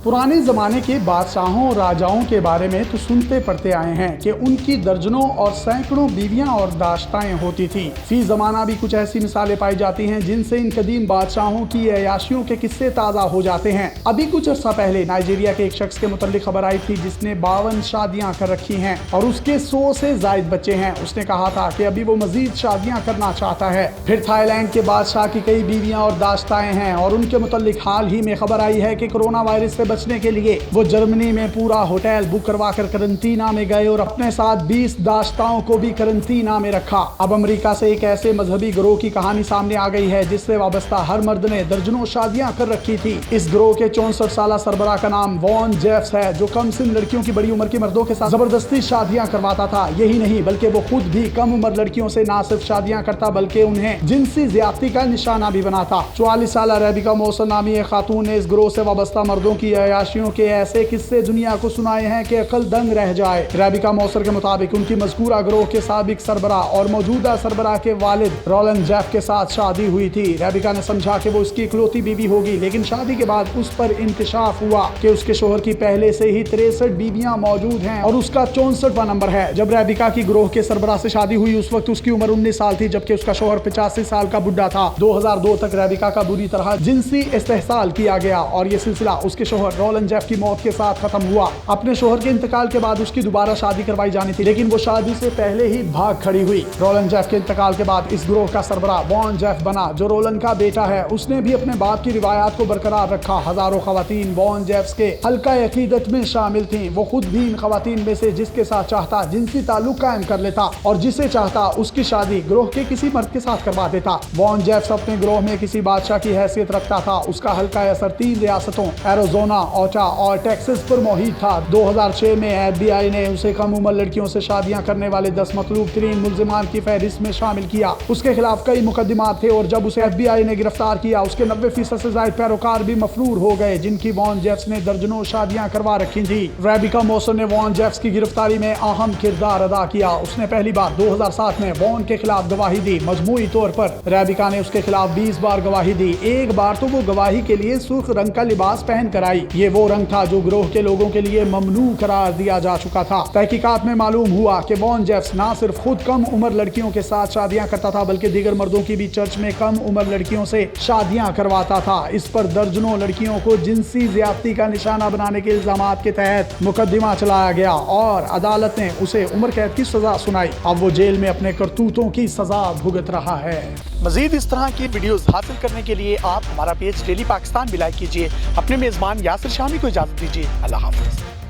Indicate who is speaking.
Speaker 1: पुराने जमाने के बादशाहों और राजाओं के बारे में तो सुनते पढ़ते आए हैं कि उनकी दर्जनों और सैकड़ों बीवियां और दाश्ताएं होती थी। फी जमाना भी कुछ ऐसी मिसालें पाई जाती हैं जिनसे इन कदीम बादशाहों की अयाशियों के किस्से ताज़ा हो जाते हैं। अभी कुछ अर्सा पहले नाइजीरिया के एक शख्स के मुतालिक खबर आई थी जिसने 52 शादियां कर रखी हैं और उसके 100 से जायद बच्चे हैं। उसने कहा था कि अभी वो मजीद शादियां करना चाहता है। फिर थाईलैंड के बादशाह की कई बीवियां और दाश्ताएं हैं और उनके मुतालिक हाल ही में खबर आई है कि कोरोना वायरस से बचने के लिए वो जर्मनी में पूरा होटल बुक करवा कर करंटीना में गए और अपने साथ 20 दाश्ताओं को भी करंटीना में रखा। अब अमेरिका से एक ऐसे मजहबी गिरोह की कहानी सामने आ गई है जिससे वाबस्ता हर मर्द ने दर्जनों शादियां कर रखी थी। इस गिरोह के 64 साल सरबराह का नाम वॉन जेफ्स है, जो कम सिन लड़कियों की बड़ी उम्र के मर्दों के साथ जबरदस्ती शादियां करवाता था। यही नहीं बल्कि वो खुद भी कम उम्र लड़कियों से ना सिर्फ शादियां करता बल्कि उन्हें जिनसी ज्यादती का निशाना भी बनाता। 44 साल रेबिका मौसल नामी एक खातून ने इस गिरोह से वाबस्ता मर्दों की अयाशियों के ऐसे किस्से दुनिया को सुनाए हैं कि अकल दंग रह जाए। रेबिका मौसल के मुताबिक उनकी मज़कूरा गिरोह के साबिक सरबराह और मौजूदा सरबराह के वालिद रोलन जेफ के साथ शादी हुई थी। रेबिका ने समझा कि वो उसकी इकलौती बीवी होगी, लेकिन शादी के बाद उस पर इंकशाफ हुआ कि उसके शोहर की पहले से ही 63 बीवियां मौजूद हैं और उसका 64वां नंबर है। जब रेबिका की गिरोह के सरबराह से शादी हुई उस वक्त उसकी उम्र 19 साल थी, जबकि उसका शोहर 85 साल का बुढ़ा था। 2002 तक रेबिका का बुरी तरह जिनसी इस्तेहसाल किया गया और ये सिलसिला उसके शोहर रोलन जेफ की मौत के साथ खत्म हुआ। अपने शोहर के इंतकाल के बाद उसकी दोबारा शादी करवाई जानी थी, लेकिन वो शादी से पहले ही भाग खड़ी हुई। रोलन जेफ के इंतकाल के बाद इस गिरोह का सरबराह वॉन जेफ बना, जो रोलन का बेटा है। उसने भी अपने बाप की रिवायात को बरकरार रखा। हजारों खवातीन वॉन जेफ्स के हल्का अकीदत में शामिल थीं। वो खुद भी इन खवातीन में से जिसके साथ चाहता जिनसी ताल्लुक कायम कर लेता और जिसे चाहता उसकी शादी गिरोह के किसी मर्द के साथ करवा देता। वॉन जेफ्स अपने गिरोह में किसी बादशाह की हैसियत रखता था। उसका हल्का असर 3 रियासतों एरिज़ोना, ओटा और टेक्सास पर मोहित था। 2006 में FBI ने उसे कम उम्र लड़कियों से शादियां करने वाले 10 मतलूब तरीन मुल्जिमान की फहरिस्त में शामिल किया। उसके खिलाफ कई मुकदमात थे और जब उसे FBI ने गिरफ्तार किया उसके 90% से ज्यादा पैरोकार भी मफरूर हो गए, जिनकी वॉन जेफ्स ने दर्जनों शादियां करवा रखी थी। रेबिका मौसल ने वॉन जेफ्स की गिरफ्तारी में अहम किरदार अदा किया। उसने पहली बार 2007 में वॉन के खिलाफ गवाही दी। मजमूई तौर पर रेबिका ने उसके खिलाफ 20 बार गवाही दी। एक बार तो वो गवाही के लिए सुर्ख रंग का लिबास पहन कर आई। ये वो रंग था जो गिरोह के लोगों के लिए ममनू करार दिया जा चुका था। तहकीकात में मालूम हुआ कि वॉन जेफ्स ना सिर्फ खुद कम उम्र लड़कियों के साथ शादियां करता था बल्कि दीगर मर्दों की भी चर्च में कम उम्र लड़कियों से शादियां करवाता था। इस पर दर्जनों लड़कियों को जिनसी ज्यादती का निशाना बनाने के इल्जामात के तहत मुकदमा चलाया गया और अदालत ने उसे उम्र कैद की सजा सुनाई। अब वो जेल में अपने करतूतों की सजा भुगत रहा है।
Speaker 2: मजीद इस तरह की वीडियोस हासिल करने के लिए आप हमारा पेज डेली पाकिस्तान भी लाइक कीजिए। अपने मेजबान यासिर शामी को इजाजत दीजिए। अल्लाह हाफिज।